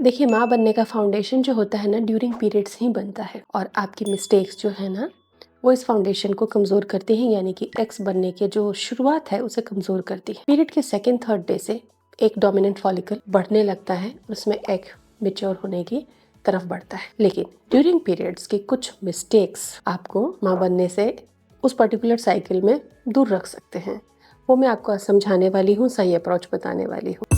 देखिए, माँ बनने का फाउंडेशन जो होता है ना ड्यूरिंग पीरियड्स ही बनता है और आपकी मिस्टेक्स जो है ना वो इस फाउंडेशन को कमज़ोर करती हैं, यानी कि एक्स बनने के जो शुरुआत है उसे कमज़ोर करती है। पीरियड के सेकेंड थर्ड डे से एक डोमिनेंट फॉलिकल बढ़ने लगता है, उसमें एग मेच्योर होने की तरफ बढ़ता है। लेकिन ड्यूरिंग पीरियड्स की कुछ मिस्टेक्स आपको माँ बनने से उस पर्टिकुलर साइकिल में दूर रख सकते हैं। वो मैं आपको समझाने वाली हूँ, सही अप्रोच बताने वाली हूँ।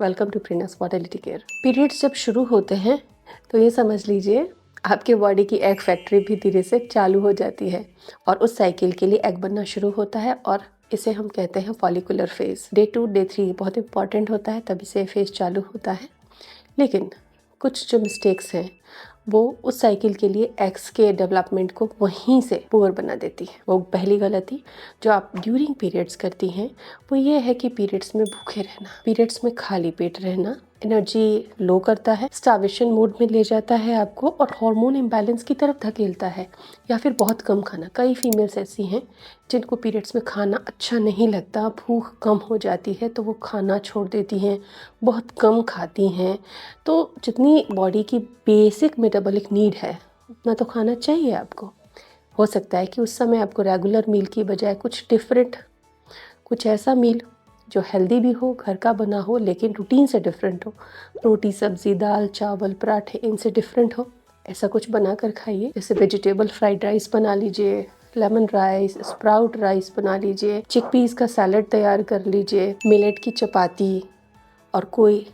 Welcome to Prenas fertility care. Periods जब शुरू होते हैं तो ये समझ लीजिए आपके बॉडी की एग फैक्ट्री भी धीरे से चालू हो जाती है और उस साइकिल के लिए एग बनना शुरू होता है और इसे हम कहते हैं फॉलिकुलर फेज। डे 2 डे 3 बहुत इंपॉर्टेंट होता है, तभी से फेज चालू होता है। लेकिन कुछ जो मिस्टेक्स हैं वो उस साइकिल के लिए एग्स के डेवलपमेंट को वहीं से पुअर बना देती है। वो पहली गलती जो आप ड्यूरिंग पीरियड्स करती हैं वो ये है कि पीरियड्स में भूखे रहना, पीरियड्स में खाली पेट रहना एनर्जी लो करता है, स्टार्वेशन मोड में ले जाता है आपको और हार्मोन इम्बैलेंस की तरफ धकेलता है। या फिर बहुत कम खाना, कई फीमेल्स ऐसी हैं जिनको पीरियड्स में खाना अच्छा नहीं लगता, भूख कम हो जाती है तो वो खाना छोड़ देती हैं, बहुत कम खाती हैं। तो जितनी बॉडी की बेसिक मेटाबॉलिक नीड है उतना तो खाना चाहिए आपको। हो सकता है कि उस समय आपको रेगुलर मील की बजाय कुछ डिफरेंट, कुछ ऐसा मील जो हेल्दी भी हो, घर का बना हो, लेकिन रूटीन से डिफरेंट हो, रोटी सब्जी दाल चावल पराठे इनसे डिफरेंट हो, ऐसा कुछ बना कर खाइए। जैसे वेजिटेबल फ्राइड राइस बना लीजिए, लेमन राइस, स्प्राउट राइस बना लीजिए, चिकपीस का सैलड तैयार कर लीजिए, मिलेट की चपाती और कोई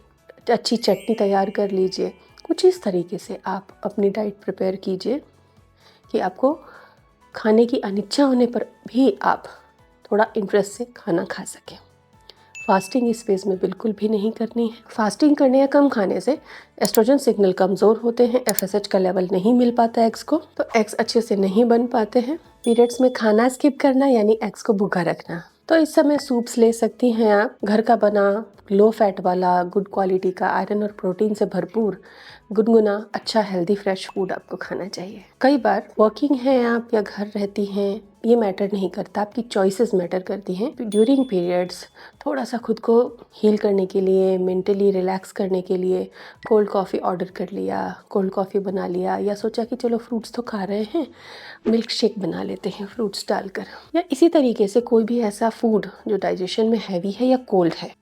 अच्छी चटनी तैयार कर लीजिए। कुछ इस तरीके से आप अपनी डाइट प्रिपेयर कीजिए कि आपको खाने की अनिच्छा होने पर भी आप थोड़ा इंटरेस्ट से खाना खा सकें। फास्टिंग इस फेज में बिल्कुल भी नहीं करनी है। फास्टिंग करने या कम खाने से एस्ट्रोजन सिग्नल कमज़ोर होते हैं, एफएसएच का लेवल नहीं मिल पाता एग्स को, तो एग्स अच्छे से नहीं बन पाते हैं। पीरियड्स में खाना स्किप करना यानी एग्स को भूखा रखना। तो इस समय सूप्स ले सकती हैं आप, घर का बना लो फैट वाला गुड क्वालिटी का आयरन और प्रोटीन से भरपूर गुनगुना अच्छा हेल्दी फ्रेश फूड आपको खाना चाहिए। कई बार वर्किंग हैं आप या घर रहती हैं, ये मैटर नहीं करता, आपकी चॉइसेस मैटर करती हैं। ड्यूरिंग पीरियड्स थोड़ा सा खुद को हील करने के लिए, मेंटली रिलैक्स करने के लिए कोल्ड कॉफ़ी ऑर्डर कर लिया, कोल्ड कॉफ़ी बना लिया, या सोचा कि चलो फ्रूट्स तो खा रहे हैं मिल्क शेक बना लेते हैं फ्रूट्स डालकर, या इसी तरीके से कोई भी ऐसा फूड जो डाइजेशन में हैवी है या कोल्ड है।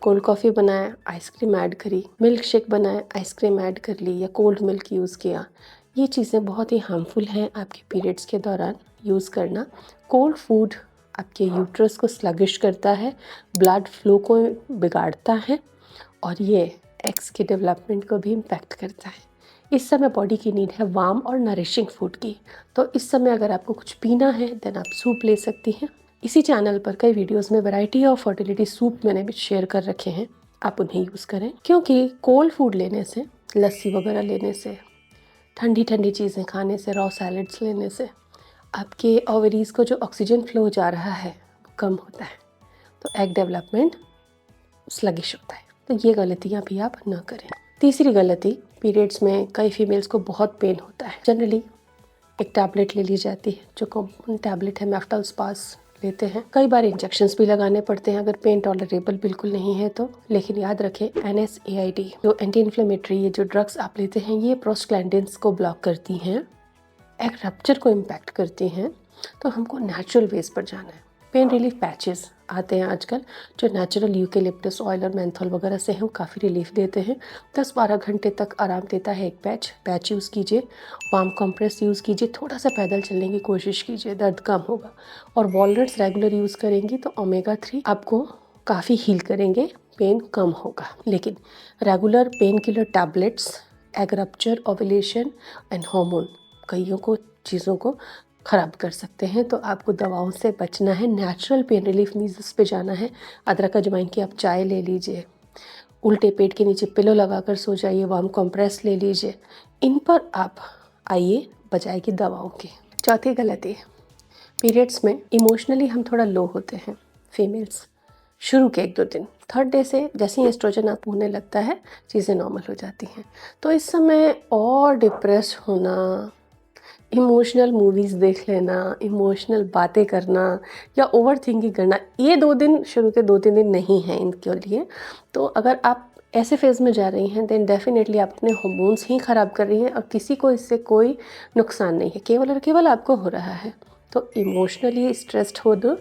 कोल्ड कॉफ़ी बनाया, आइसक्रीम ऐड करी, मिल्क शेक बनाया, आइसक्रीम ऐड कर ली, या कोल्ड मिल्क यूज़ किया। ये चीज़ें बहुत ही हार्मफुल हैं आपके पीरियड्स के दौरान यूज़ करना। कोल्ड फूड आपके यूट्रस को स्लगिश करता है, ब्लड फ्लो को बिगाड़ता है और ये एग्स के डेवलपमेंट को भी इम्पैक्ट करता है। इस समय बॉडी की नीड है वार्म और नरिशिंग फूड की, तो इस समय अगर आपको कुछ पीना है देन आप सूप ले सकती हैं। इसी चैनल पर कई वीडियोस में वैरायटी ऑफ फर्टिलिटी सूप मैंने भी शेयर कर रखे हैं, आप उन्हें यूज़ करें। क्योंकि कोल्ड फूड लेने से, लस्सी वगैरह लेने से, ठंडी ठंडी चीज़ें खाने से, रॉ सैलड्स लेने से आपके ओवरीज को जो ऑक्सीजन फ्लो जा रहा है वो कम होता है, तो एग डेवलपमेंट स्लगिश होता है। तो ये गलतियाँ भी आप ना करें। तीसरी गलती, पीरियड्स में कई फीमेल्स को बहुत पेन होता है। जनरली एक टैबलेट ले ली जाती है, जो कॉमन टैबलेट है मेफ्टल स्पास लेते हैं। कई बार इंजेक्शंस भी लगाने पड़ते हैं अगर पेन टॉलरेबल बिल्कुल नहीं है तो। लेकिन याद रखें NSAID जो एंटी इन्फ्लेमेटरी ये जो ड्रग्स आप लेते हैं ये प्रोस्टैग्लैंडिन्स को ब्लॉक करती हैं, एग रप्चर को इम्पैक्ट करती हैं, तो हमको नेचुरल वेज पर जाना है। पेन रिलीफ पैचेस आते हैं आजकल जो नेचुरल यूकेलिप्टस ऑयल और मेंथोल वगैरह से हैं, काफ़ी रिलीफ देते हैं। 10-12 घंटे तक आराम देता है एक पैच यूज़ कीजिए, वार्म कंप्रेस यूज़ कीजिए, थोड़ा सा पैदल चलने की कोशिश कीजिए, दर्द कम होगा। और वॉलनट्स रेगुलर यूज़ करेंगी तो ओमेगा 3 आपको काफ़ी हील करेंगे, पेन कम होगा। लेकिन regular pain killer tablets egg rupture, ovulation and hormone कईयों को चीज़ों को ख़राब कर सकते हैं, तो आपको दवाओं से बचना है। नेचुरल पेन रिलीफ मीज़ल्स पे जाना है। अदरक अजवाइन की आप चाय ले लीजिए, उल्टे पेट के नीचे पिलो लगाकर सो जाइए, वार्म कंप्रेस ले लीजिए, इन पर आप आइए बजाय की दवाओं के। चौथी गलती, पीरियड्स में इमोशनली हम थोड़ा लो होते हैं फीमेल्स शुरू के 1-2 दिन। थर्ड डे से जैसे ही एस्ट्रोजन आप होने लगता है चीज़ें नॉर्मल हो जाती हैं। तो इस समय और डिप्रेस होना, इमोशनल मूवीज़ देख लेना, इमोशनल बातें करना या ओवरथिंकिंग करना, ये 2 दिन, शुरू के 2-3 दिन नहीं हैं इनके लिए। तो अगर आप ऐसे फ़ेज़ में जा रही हैं, देन डेफ़िनेटली आप अपने हार्मोन्स ही ख़राब कर रही हैं और किसी को इससे कोई नुकसान नहीं है, केवल और केवल आपको हो रहा है। तो इमोशनली स्ट्रेस्ड होना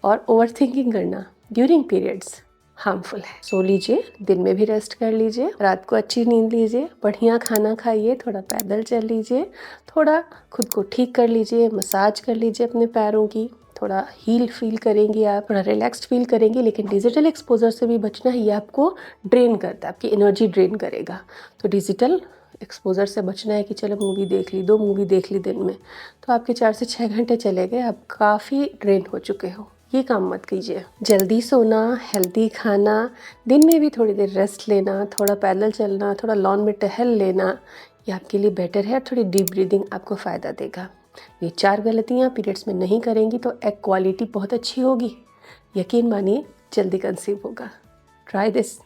और ओवरथिंकिंग करना ड्यूरिंग पीरियड्स हार्मफुल है। सो लीजिए, दिन में भी रेस्ट कर लीजिए, रात को अच्छी नींद लीजिए, बढ़िया खाना खाइए, थोड़ा पैदल चल लीजिए, थोड़ा खुद को ठीक कर लीजिए, मसाज कर लीजिए अपने पैरों की, थोड़ा हील फील करेंगी आप, थोड़ा रिलैक्स्ड फील करेंगी। लेकिन डिजिटल एक्सपोजर से भी बचना है, ये आपको ड्रेन करता है, आपकी एनर्जी ड्रेन करेगा। तो डिजिटल एक्सपोजर से बचना है कि चलो मूवी देख ली, 2 मूवी देख ली दिन में, तो आपके 4 से 6 घंटे चले गए, आप काफ़ी ड्रेन हो चुके हो। ये काम मत कीजिए। जल्दी सोना, हेल्दी खाना, दिन में भी थोड़ी देर रेस्ट लेना, थोड़ा पैदल चलना, थोड़ा लॉन में टहल लेना, ये आपके लिए बेटर है। थोड़ी डीप ब्रीदिंग आपको फ़ायदा देगा। ये 4 गलतियाँ पीरियड्स में नहीं करेंगी तो एग क्वालिटी बहुत अच्छी होगी। यकीन मानिए, जल्दी कंसीव होगा। Try this.